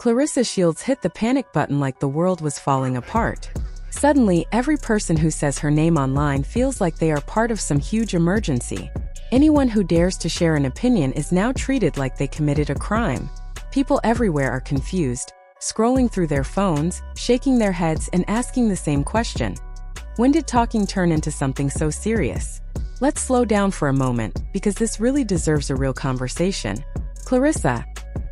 Claressa Shields hit the panic button like the world was falling apart. Suddenly, every person who says her name online feels like they are part of some huge emergency. Anyone who dares to share an opinion is now treated like they committed a crime. People everywhere are confused, scrolling through their phones, shaking their heads and asking the same question. When did talking turn into something so serious? Let's slow down for a moment, because this really deserves a real conversation. Claressa,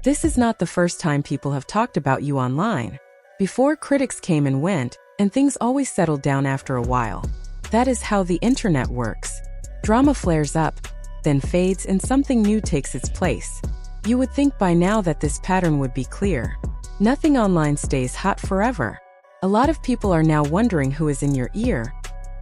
this is not the first time people have talked about you online. Before, critics came and went, and things always settled down after a while. That is how the internet works. Drama flares up, then fades, and something new takes its place. You would think by now that this pattern would be clear. Nothing online stays hot forever. A lot of people are now wondering who is in your ear,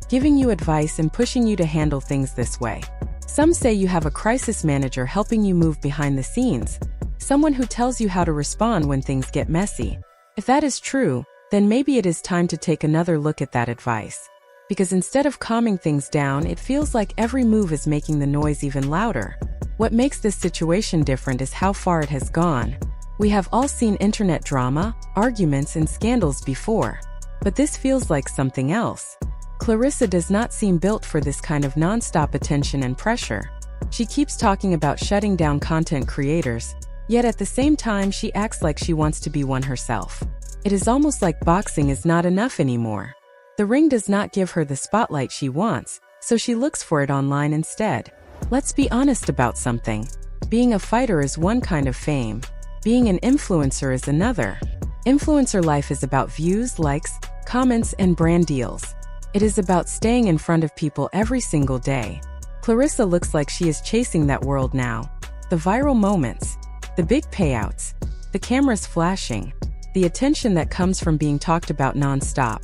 giving you advice and pushing you to handle things this way. Some say you have a crisis manager helping you move behind the scenes, someone who tells you how to respond when things get messy. If that is true, then maybe it is time to take another look at that advice. Because instead of calming things down, it feels like every move is making the noise even louder. What makes this situation different is how far it has gone. We have all seen internet drama, arguments, and scandals before. But this feels like something else. Claressa does not seem built for this kind of non-stop attention and pressure. She keeps talking about shutting down content creators, yet at the same time she acts like she wants to be one herself. It is almost like boxing is not enough anymore. The ring does not give her the spotlight she wants, so she looks for it online instead. Let's be honest about something. Being a fighter is one kind of fame. Being an influencer is another. Influencer life is about views, likes, comments, and brand deals. It is about staying in front of people every single day. Claressa looks like she is chasing that world now. The viral moments, the big payouts, the cameras flashing, the attention that comes from being talked about non-stop.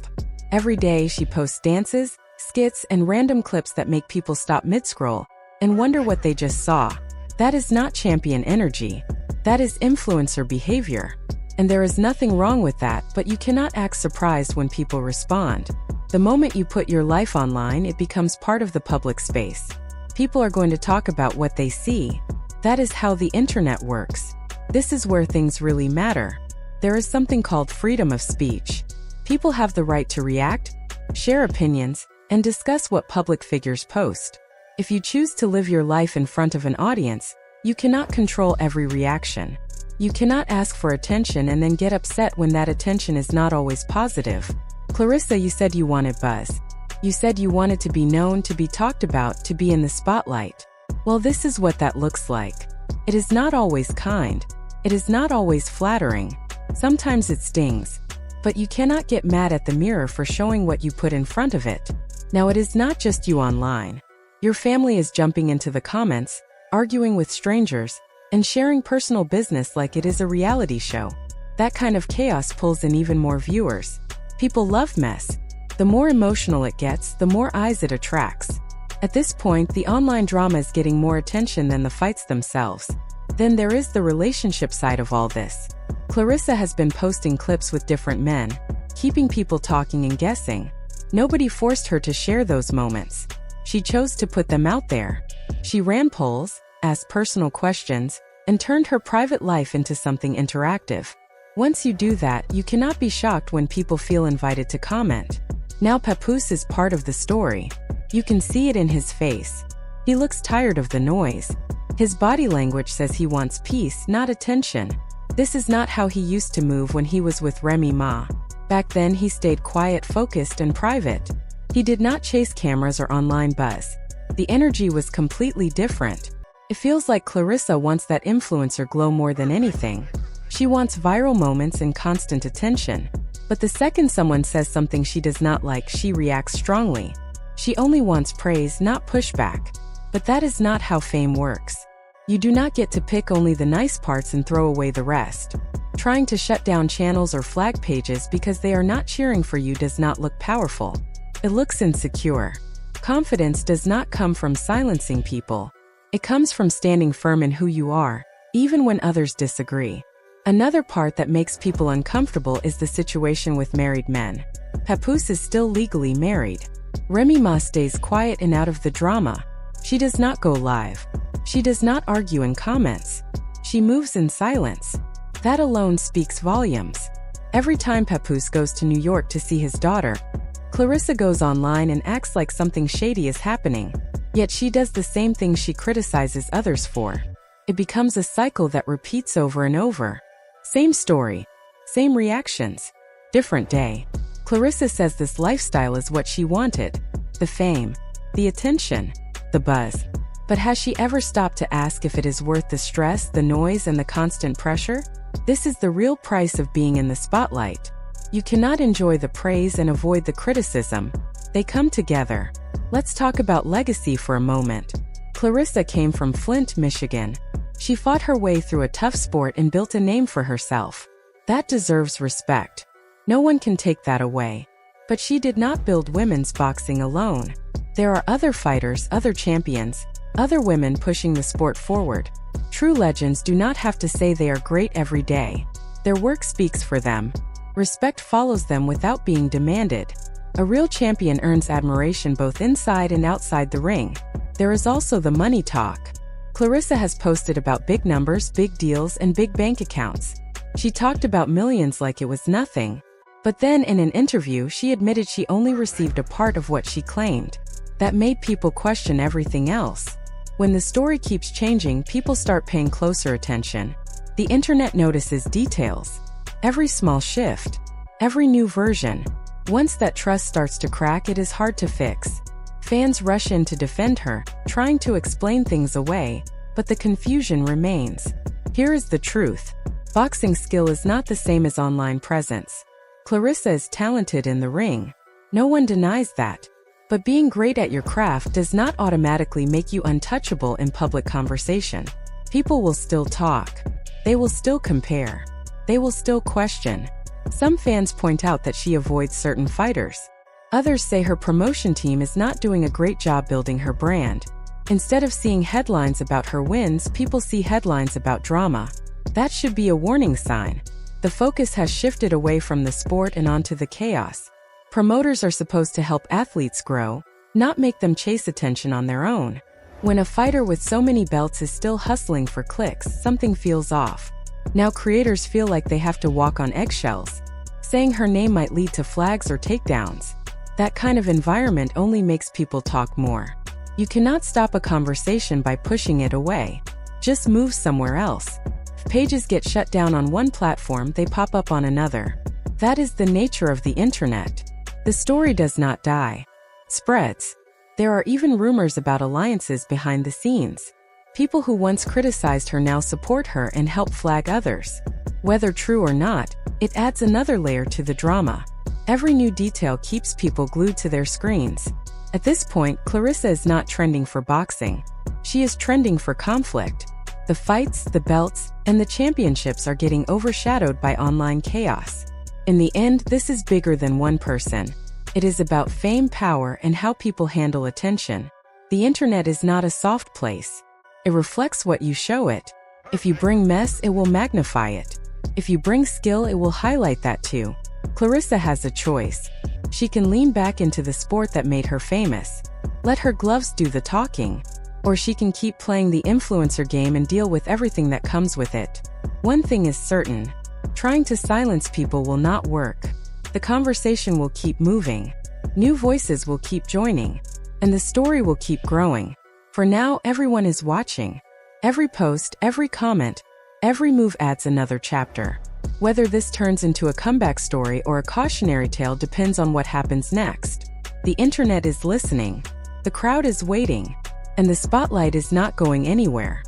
Every day she posts dances, skits, and random clips that make people stop mid-scroll and wonder what they just saw. That is not champion energy. That is influencer behavior. And there is nothing wrong with that, but you cannot act surprised when people respond. The moment you put your life online, it becomes part of the public space. People are going to talk about what they see. That is how the internet works. This is where things really matter. There is something called freedom of speech. People have the right to react, share opinions, and discuss what public figures post. If you choose to live your life in front of an audience, you cannot control every reaction. You cannot ask for attention and then get upset when that attention is not always positive. Claressa, you said you wanted buzz. You said you wanted to be known, to be talked about, to be in the spotlight. Well, this is what that looks like. It is not always kind. It is not always flattering. Sometimes it stings. But you cannot get mad at the mirror for showing what you put in front of it. Now, it is not just you online. Your family is jumping into the comments, arguing with strangers, and sharing personal business like it is a reality show. That kind of chaos pulls in even more viewers. People love mess. The more emotional it gets, the more eyes it attracts. At this point, the online drama is getting more attention than the fights themselves. Then there is the relationship side of all this. Claressa has been posting clips with different men, keeping people talking and guessing. Nobody forced her to share those moments. She chose to put them out there. She ran polls, asked personal questions, and turned her private life into something interactive. Once you do that, you cannot be shocked when people feel invited to comment. Now Papoose is part of the story. You can see it in his face. He looks tired of the noise. His body language says he wants peace, not attention. This is not how he used to move when he was with Remy Ma. Back then he stayed quiet, focused, and private. He did not chase cameras or online buzz. The energy was completely different. It feels like Claressa wants that influencer glow more than anything. She wants viral moments and constant attention. But the second someone says something she does not like, she reacts strongly. She only wants praise, not pushback. But that is not how fame works. You do not get to pick only the nice parts and throw away the rest. Trying to shut down channels or flag pages because they are not cheering for you does not look powerful. It looks insecure. Confidence does not come from silencing people. It comes from standing firm in who you are, even when others disagree. Another part that makes people uncomfortable is the situation with married men. Papoose is still legally married. Remy Ma stays quiet and out of the drama. She does not go live. She does not argue in comments. She moves in silence. That alone speaks volumes. Every time Papoose goes to New York to see his daughter, Claressa goes online and acts like something shady is happening. Yet she does the same thing she criticizes others for. It becomes a cycle that repeats over and over. Same story, same reactions, different day. Claressa says this lifestyle is what she wanted. The fame, the attention, the buzz. But has she ever stopped to ask if it is worth the stress, the noise, and the constant pressure? This is the real price of being in the spotlight. You cannot enjoy the praise and avoid the criticism. They come together. Let's talk about legacy for a moment. Claressa came from Flint, Michigan. She fought her way through a tough sport and built a name for herself. That deserves respect. No one can take that away. But she did not build women's boxing alone. There are other fighters, other champions, other women pushing the sport forward. True legends do not have to say they are great every day. Their work speaks for them. Respect follows them without being demanded. A real champion earns admiration both inside and outside the ring. There is also the money talk. Claressa has posted about big numbers, big deals, and big bank accounts. She talked about millions like it was nothing. But then in an interview, she admitted she only received a part of what she claimed. That made people question everything else. When the story keeps changing, people start paying closer attention. The internet notices details. Every small shift, every new version. Once that trust starts to crack, it is hard to fix. Fans rush in to defend her, trying to explain things away, but the confusion remains. Here is the truth. Boxing skill is not the same as online presence. Claressa is talented in the ring. No one denies that. But being great at your craft does not automatically make you untouchable in public conversation. People will still talk. They will still compare. They will still question. Some fans point out that she avoids certain fighters. Others say her promotion team is not doing a great job building her brand. Instead of seeing headlines about her wins, people see headlines about drama. That should be a warning sign. The focus has shifted away from the sport and onto the chaos. Promoters are supposed to help athletes grow, not make them chase attention on their own. When a fighter with so many belts is still hustling for clicks, something feels off. Now creators feel like they have to walk on eggshells. Saying her name might lead to flags or takedowns. That kind of environment only makes people talk more. You cannot stop a conversation by pushing it away. Just move somewhere else. If pages get shut down on one platform, they pop up on another. That is the nature of the internet. The story does not die. It spreads. There are even rumors about alliances behind the scenes. People who once criticized her now support her and help flag others. Whether true or not, it adds another layer to the drama. Every new detail keeps people glued to their screens. At this point, Claressa is not trending for boxing. She is trending for conflict. The fights, the belts, and the championships are getting overshadowed by online chaos. In the end, this is bigger than one person. It is about fame, power, and how people handle attention. The internet is not a soft place. It reflects what you show it. If you bring mess, it will magnify it. If you bring skill, it will highlight that too. Claressa has a choice. She can lean back into the sport that made her famous. Let her gloves do the talking. Or she can keep playing the influencer game and deal with everything that comes with it. One thing is certain. Trying to silence people will not work. The conversation will keep moving. New voices will keep joining. And the story will keep growing. For now, everyone is watching. Every post, every comment, every move adds another chapter. Whether this turns into a comeback story or a cautionary tale depends on what happens next. The internet is listening. The crowd is waiting. And the spotlight is not going anywhere.